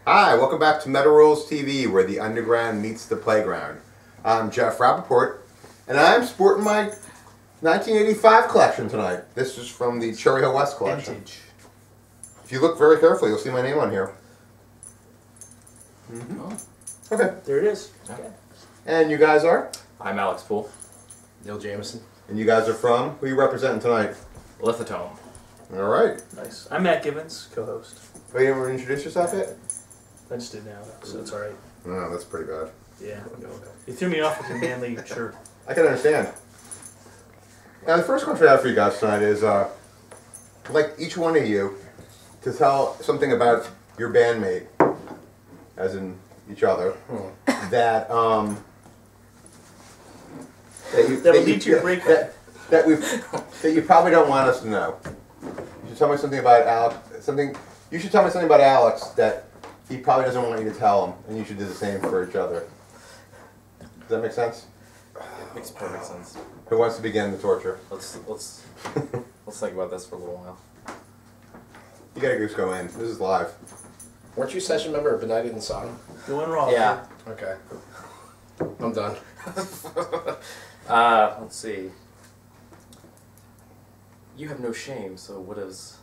Hi, welcome back to Metal Rules TV, where the underground meets the playground. I'm Jeff Rappaport, and I'm sporting my 1985 collection tonight. This is from the Cherry Hill West collection. Vintage. If you look very carefully, you'll see my name on here. Okay. There it is. Okay. And you guys are? I'm Alex Poole. Neil Jameson. And you guys are from? Who are you representing tonight? Lithotome. All right. Nice. I'm Matt Gibbons, co-host. Oh, you didn't introduce yourself yet? I just did now, so it's alright. No, that's pretty bad. Yeah. You threw me off with your manly shirt. I can understand. Now, the first question I have for you guys tonight is, I'd like each one of you to tell something about your bandmate, as in each other, that That would lead to your breakup. that you probably don't want us to know. You should tell me something about Alex. You should tell me something about Alex that he probably doesn't want you to tell him, and you should do the same for each other. Does that make sense? It makes perfect sense. Who wants to begin the torture? Let's think about this for a little while. You gotta just go in. This is live. Weren't you session member of Benighted and Sodom? Doing wrong. Yeah. Okay. I'm done. Let's see. You have no shame, so what is...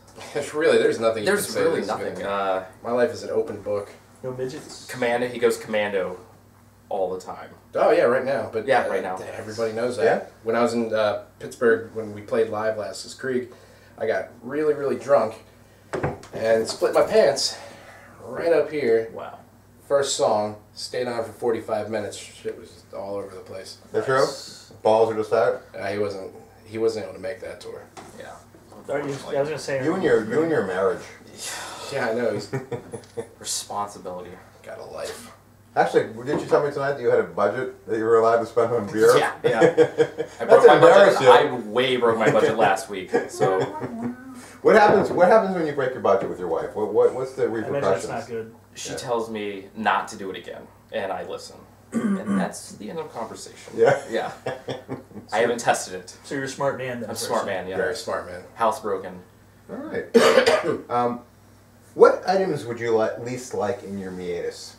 Really, there's nothing you There's can say. really that's nothing. good. My life is an open book. No midgets. Commando, he goes commando all the time. Oh, yeah, right now. But Yeah, right now. Everybody knows that. Yeah? When I was in Pittsburgh, when we played live last as Krieg, I got really, really drunk and split my pants right up here. Wow. First song, stayed on for 45 minutes. Shit was just all over the place. That's true? Balls are just out? He wasn't able to make that tour. Yeah. I was gonna say. You and your marriage. Yeah, I know. He's Responsibility. got a life. Actually, didn't you tell me tonight that you had a budget that you were allowed to spend on beer? Yeah, yeah. I That's broke my budget. embarrassing. I way broke my budget last week, so... What happens when you break your budget with your wife? What's the I imagine that's repercussions? not good. She tells me not to do it again, and I listen. And that's the end of the conversation. Yeah? Yeah. I haven't tested it. So you're a smart man then. I'm a smart man, yeah. Very smart man. Housebroken. All right. What items would you least like in your meatus?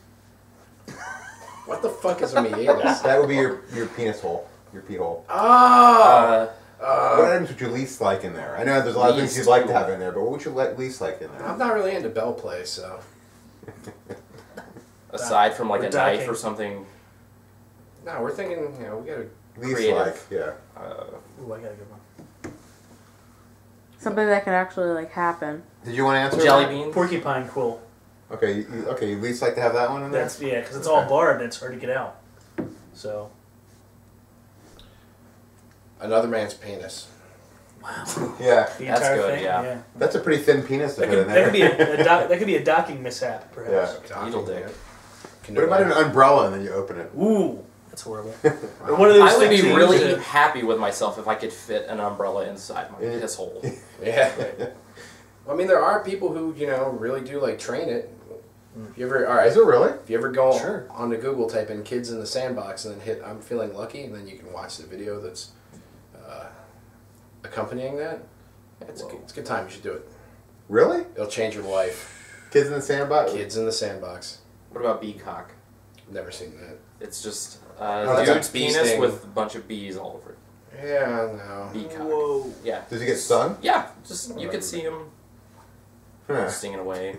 What the fuck is a meatus? That would be your penis hole, your pee hole. Oh! What items would you least like in there? I know there's a lot of things you'd like to have in there, but what would you least like in there? I'm not really into bell play, so... Aside from like We're a knife docking. or something. No, we're thinking, we gotta... Least Creative. like, yeah. Ooh, I got a good one. Something that could actually like happen. Did you want to answer? Jelly that? beans? Porcupine quill. Okay, you least like to have that one in there? That's because it's all barred and it's hard to get out. So. Another man's penis. Wow. Yeah. The That's entire good, thing. yeah. That's a pretty thin penis to That fit in could, there. that could be a docking mishap, perhaps. Yeah. Needle dick. What about an umbrella and then you open it? Ooh, that's horrible. Or one of those I would things be that really you use happy with myself if I could fit an umbrella inside my Yeah. piss hole. Yeah. I mean, there are people who, really do, train it. If you ever, alright, Is it really? if you ever go Sure. onto Google, type in kids in the sandbox, and then hit I'm feeling lucky, and then you can watch the video that's accompanying that. It's a good time. You should do it. Really? It'll change your life. Kids in the sandbox? Kids in the sandbox. What about bee cock? Never seen that. It's just that's dude's a bee penis sting. with a bunch of bees all over it. Yeah, no. Bee cock. Whoa. Yeah. Does he get stung? Yeah. Just you could see him Huh. stinging away.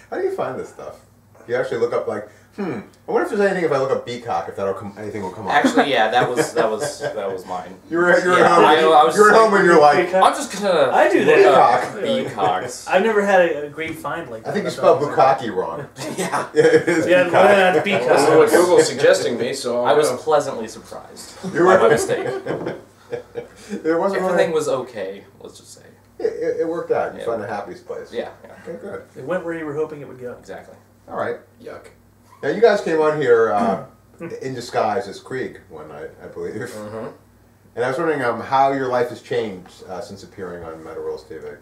How do you find this stuff? You actually look up I wonder if there's anything if I look up beacock, if anything will come up. Actually, yeah, that was mine. You're at Yeah, home. I was You're at home and you're like, Beacock? I'm just gonna I do look that. up Beacock. bee cocks. I've never had a great find like that. I think you spelled bukkake wrong. Yeah. Yeah, it is Yeah, peacock. that's This is what beacock. Google's suggesting me, so I was gonna- pleasantly surprised You by were- my mistake. There wasn't Everything really, was okay. Let's just say. it worked out. You Yeah, found it a worked. happy place. Yeah. Yeah. Okay, good. It went where you were hoping it would go. Exactly. All right. Yuck. Now you guys came on here in disguise as Krieg one night, I believe. Mm-hmm. And I was wondering how your life has changed since appearing on Metal Rules TV.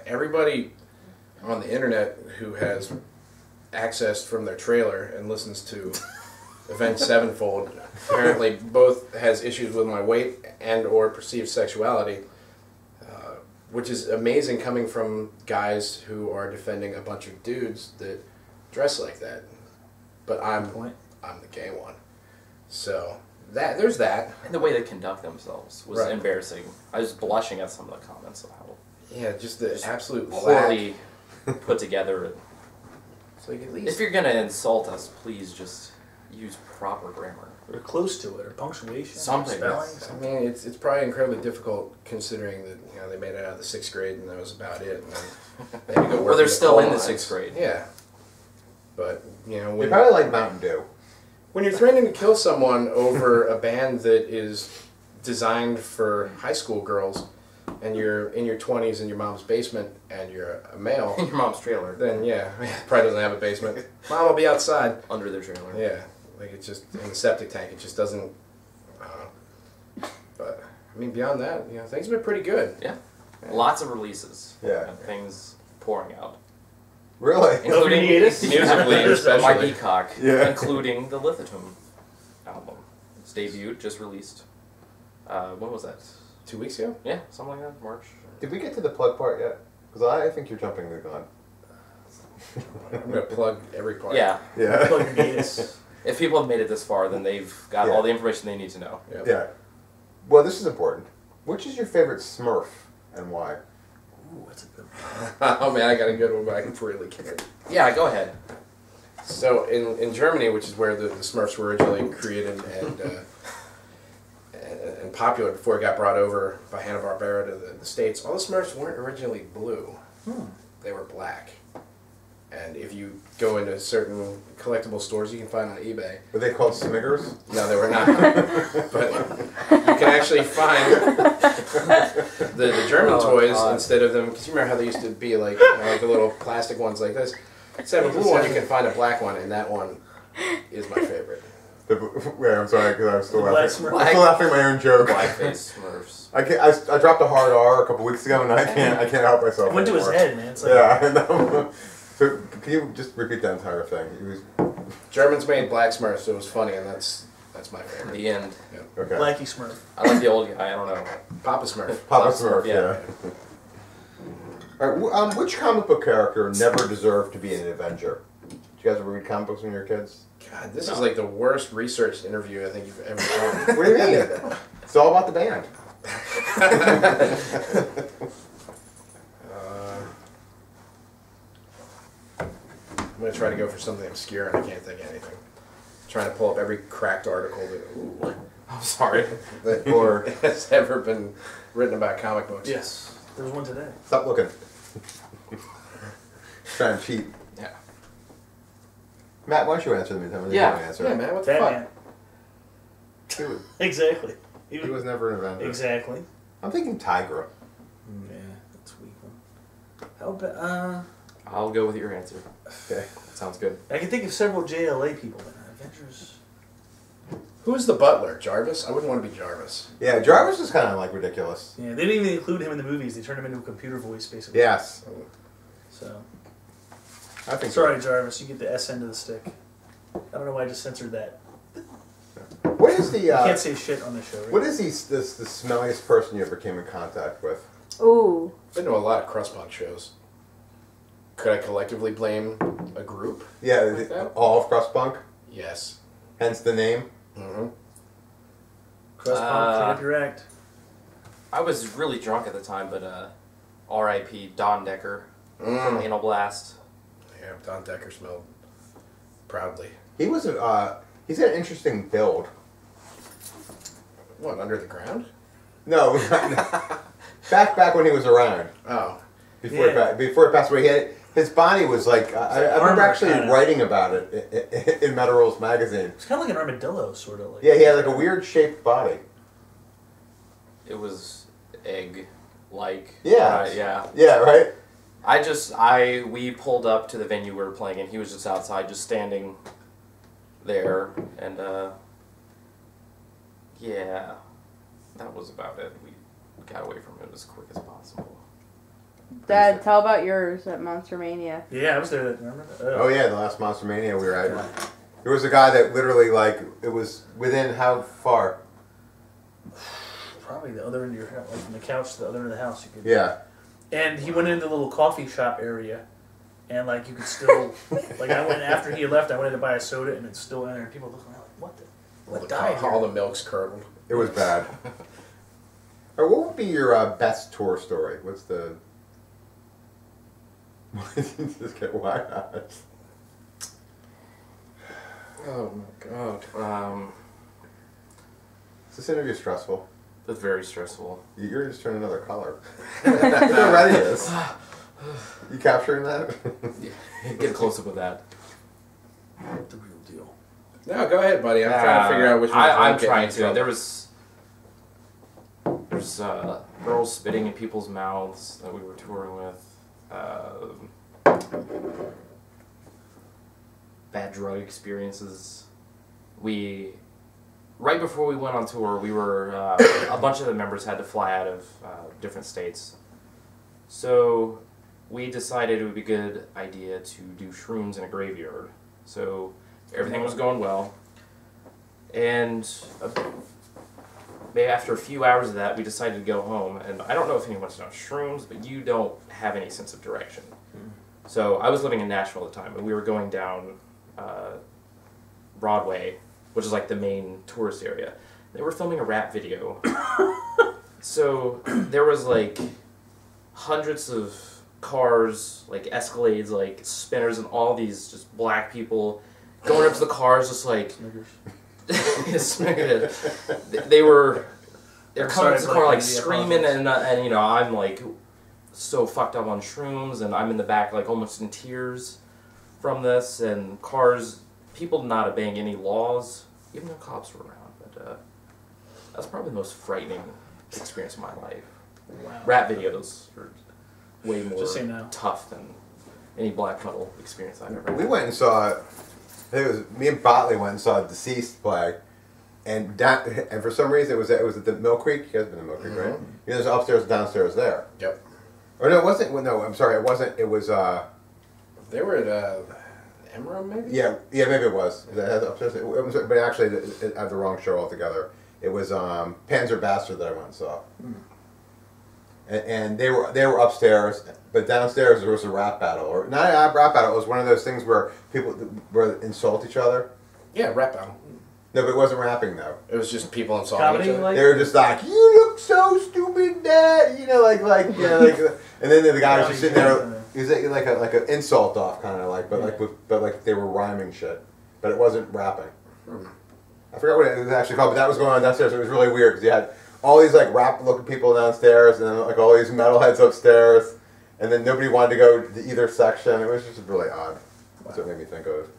Everybody on the internet who has access from their trailer and listens to Avenged Sevenfold apparently both has issues with my weight and or perceived sexuality. which is amazing coming from guys who are defending a bunch of dudes that dress like that. But I'm the gay one. So there's that. And the way they conduct themselves was Right. embarrassing. I was blushing at some of the comments of how Yeah, just the absolute poorly put together. It's like at least If you're gonna insult us, please just use proper grammar. Or close to it, or punctuation, Something, spelling. yes. I mean, it's probably incredibly difficult considering that they made it out of the 6th grade and that was about it. And then they had to go work Well, they're the still coal in the mines. 6th grade. Yeah, but They when probably like Mountain Dew. when you're threatening to kill someone over a band that is designed for high school girls, and you're in your 20s in your mom's basement and you're a male, In your mom's trailer. then yeah, probably doesn't have a basement. Mom will be outside. Under their trailer. Yeah, like it's just in the septic tank. It just doesn't. But I mean, beyond that, things have been pretty good. Yeah. Lots of releases. Yeah. And things pouring out. Really? Including Musically, especially. Mikey Cock. Yeah. Including the Lithotome album. It's debuted, just released. When was that? 2 weeks ago. Yeah, something like that. March. Did we get to the plug part yet? Because I think you're jumping the gun. I'm gonna plug every part. Yeah. Yeah. Plug your gatus. If people have made it this far, then they've got Yeah. all the information they need to know. Yep. Yeah. Well, this is important. Which is your favorite Smurf and why? Ooh, that's a good one. Oh man, I got a good one, but I can really kick it. Yeah, go ahead. So in Germany, which is where the Smurfs were originally created and popular before it got brought over by Hanna-Barbera to the States, all the Smurfs weren't originally blue. They were black. And if you go into certain collectible stores you can find on eBay, Were they called Smiggers? no, they were not. But you can actually find the German toys God. instead of them, because you remember how they used to be like, like the little plastic ones like this. Instead of a blue one, you can find a black one, and that one is my favorite. Wait, I'm sorry, because I'm still The laughing. black Smurf. I'm still laughing at my own joke. Blackface Smurfs. I dropped a hard R a couple weeks ago, and I can't help myself. It went to his anymore. head, man. It's like, Yeah, I know. So can you just repeat that entire thing? It was Germans made black Smurfs, so it was funny, and that's my favorite. The end. okay. Blackie Smurf. I like the old guy. I don't know. Papa Smurf. Papa Papa Smurf, Smurf, yeah. All right, which comic book character never deserved to be an Avenger? Did you guys ever read comic books when you were kids? God, this is like the worst researched interview I think you've ever done. What do you mean? It's all about the band. I'm going to try to go for something obscure, and I can't think of anything. Trying to pull up every cracked article I'm sorry. Or has ever been written about comic books. Yes. There was one today. stop looking. Trying to cheat. Yeah. Matt, why don't you answer the meantime? And then Yeah. you can answer. Yeah, man, what the Batman. He was, Exactly. he was never an Avenger. Exactly. I'm thinking Tigra. Yeah, that's a weak one. How about, I'll go with your answer. Okay. Sounds good. I can think of several JLA people, but Avengers. Who's the butler? Jarvis? I wouldn't want to be Jarvis. Yeah, Jarvis is kind of like ridiculous. Yeah, they didn't even include him in the movies. They turned him into a computer voice, basically. Yes. So, I think sorry, Jarvis, you get the S end of the stick. I don't know why I just censored that. What is the You can't say shit on the show. Right? what is the smelliest person you ever came in contact with? Ooh. I've been to a lot of crust punk shows. Could I collectively blame a group? Yeah, Like that? all of Crust Punk, Yes. hence the name. Mm-hmm. Crust Punk, clean up your act. I was really drunk at the time, but R.I.P. Don Decker from Anal Blast. Yeah, Don Decker smelled proudly. He was he's got an interesting build. What, under the ground? No, back when he was around. Oh. Before he passed away, he had, his body was like I remember armor, actually kinda. writing about it in Metal Rolls magazine. It's kind of like an armadillo, sort of. Like. Yeah, he had like a weird shaped body. It was egg-like. Yeah. Yeah. Yeah, right. We pulled up to the venue we were playing, and he was just outside, just standing there, and yeah, that was about it. We got away from it as quick as possible. Dad, tell about yours at Monster Mania. Yeah, I was there. Remember that? Oh yeah, the last Monster Mania we were at. There was a guy that literally it was within how far? Probably the other end of your house, like from the couch to the other end of the house. You could. Yeah. And he went into the little coffee shop area, and like you could still, like I went after he left, I went in to buy a soda, and it's still in there. And people looking around like, what the, what died here? All the milk's curdled. It was bad. What would be your best tour story? What's the? Why did you just get wide eyes? Oh my god. Is this interview stressful? It's very stressful. You're just turning another color. Look how red it is. You capturing that? Get close up with that. The real deal. No, go ahead, buddy. I'm trying to figure out which one. I'm trying to. There's girls spitting in people's mouths that we were touring with. Bad drug experiences. Right before we went on tour, we were a bunch of the members had to fly out of different states. So we decided it would be a good idea to do shrooms in a graveyard. So everything was going well. And after a few hours of that, we decided to go home. And I don't know if anyone's done shrooms, but you don't have any sense of direction. So I was living in Nashville at the time, and we were going down Broadway, which is like the main tourist area. They were filming a rap video. So there was like hundreds of cars, like Escalades, like spinners, and all these just black people going up to the cars, just like Snickers. They're coming up to the car like screaming, and you know, I'm like so fucked up on shrooms, and I'm in the back like almost in tears from this, and cars, people not obeying any laws, even though cops were around. But that's probably the most frightening experience of my life. Wow. Rap videos are way more Just say no. tough than any black metal experience I've ever had. We went and saw. It was me and Botley went and saw Deceased play, and for some reason it was at the Mill Creek. You guys been to Mill Creek, right? You know, there's upstairs and downstairs there. Yep. Or no, it wasn't. Well, no, I'm sorry, it wasn't. It was. They were at Emerald, maybe. Yeah, maybe it was. It had upstairs. It was, but actually, it had the wrong show altogether. It was Panzer Bastard that I went and saw. And they were upstairs, but downstairs there was a rap battle, or not a rap battle. It was one of those things where people insult each other. Yeah, rap battle. No, but it wasn't rapping though. It was just people insulting Comedy, each other. like? They were just like, "You look so stupid, Dad," you know, like, and then the guy was just sitting there. He was like an insult off, kind of like, but like they were rhyming shit, but it wasn't rapping. I forgot what it was actually called, but that was going on downstairs. It was really weird because you had all these like rap-looking people downstairs, and then like all these metalheads upstairs, and then nobody wanted to go to either section. It was just really odd. That's what it made me think of.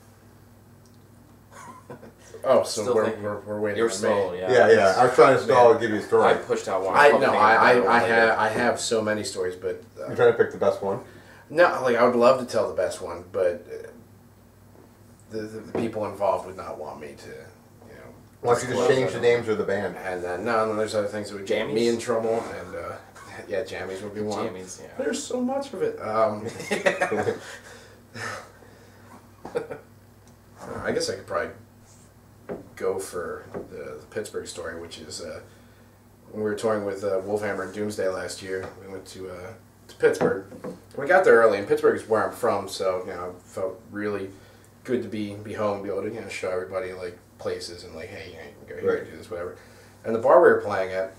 Oh, so Still we're waiting. You're on slow, me. yeah. I was trying to stall and give you a story. I pushed out one. I have so many stories, but You're trying to pick the best one. no, like I would love to tell the best one, but the people involved would not want me to, you know. Why don't you just change the names of the band? And then no, there's other things that would get me in trouble, and yeah, jammies would be one. Jammies, yeah. There's so much of it. I guess I could probably go for the Pittsburgh story, which is when we were touring with Wolfhammer and Doomsday last year. We went to Pittsburgh. We got there early, and Pittsburgh is where I'm from, so you know, it felt really good to be home and be able to, you know, show everybody like places and like, hey, you can go here, do this, whatever. And the bar we were playing at,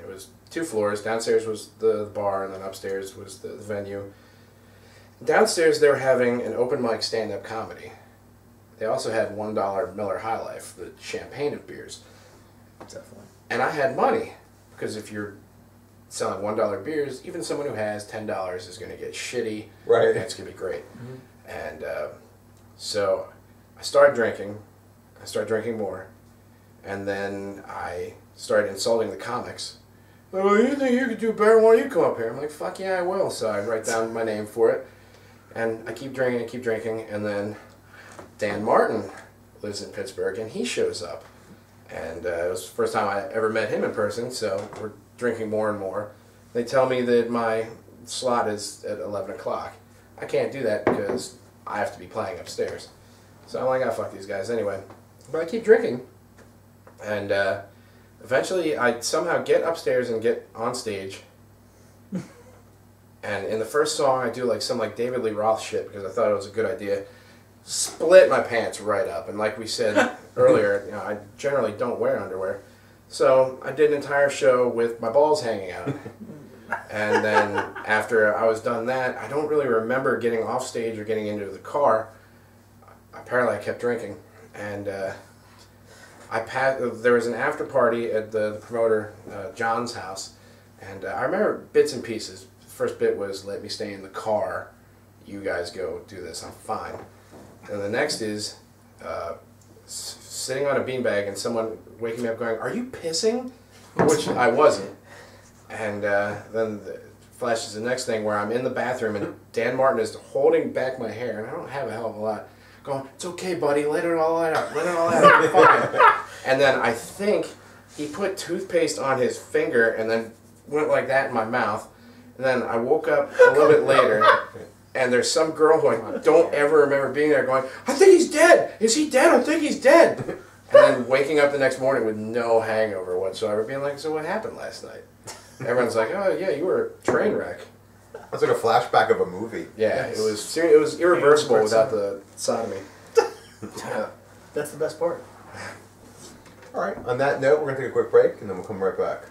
it was 2 floors. Downstairs was the bar, and then upstairs was the venue. Downstairs they were having an open mic stand-up comedy. They also had $1 Miller High Life, the champagne of beers. Definitely. And I had money, because if you're selling $1 beers, even someone who has $10 is going to get shitty, Right. and it's going to be great. And so I started drinking more, and then I started insulting the comics. Oh, you think you could do better? Why don't you come up here? I'm like, fuck yeah, I will. So I write down my name for it, and I keep drinking, and then Dan Martin lives in Pittsburgh, and he shows up. And it was the first time I ever met him in person, so we're drinking more and more. They tell me that my slot is at 11 o'clock. I can't do that because I have to be playing upstairs. So I'm like, oh, fuck these guys anyway. But I keep drinking, and eventually I somehow get upstairs and get on stage, And in the first song, I do like some like David Lee Roth shit because I thought it was a good idea. Split my pants right up, and like we said earlier, you know, I generally don't wear underwear, so I did an entire show with my balls hanging out. And then after I was done that, I don't really remember getting off stage or getting into the car. Apparently, I kept drinking, and there was an after party at the promoter John's house, and I remember bits and pieces. The first bit was, "Let me stay in the car. You guys go do this. I'm fine." And the next is sitting on a beanbag and someone waking me up going, "Are you pissing?" Which I wasn't. And then flashes the next thing where I'm in the bathroom and Dan Martin is holding back my hair, and I don't have a hell of a lot, going, "It's okay, buddy, let it all out, let it all out, you're fine." And then I think he put toothpaste on his finger and then went like that in my mouth. And then I woke up a little bit later, and there's some girl who I don't ever remember being there going, "I think he's dead. Is he dead? I think he's dead." And then waking up the next morning with no hangover whatsoever, being like, "So what happened last night?" Everyone's like, "Oh yeah, you were a train wreck." That's like a flashback of a movie. Yeah, it was irreversible without the sodomy. Yeah. That's the best part. All right. On that note, we're gonna take a quick break, and then we'll come right back.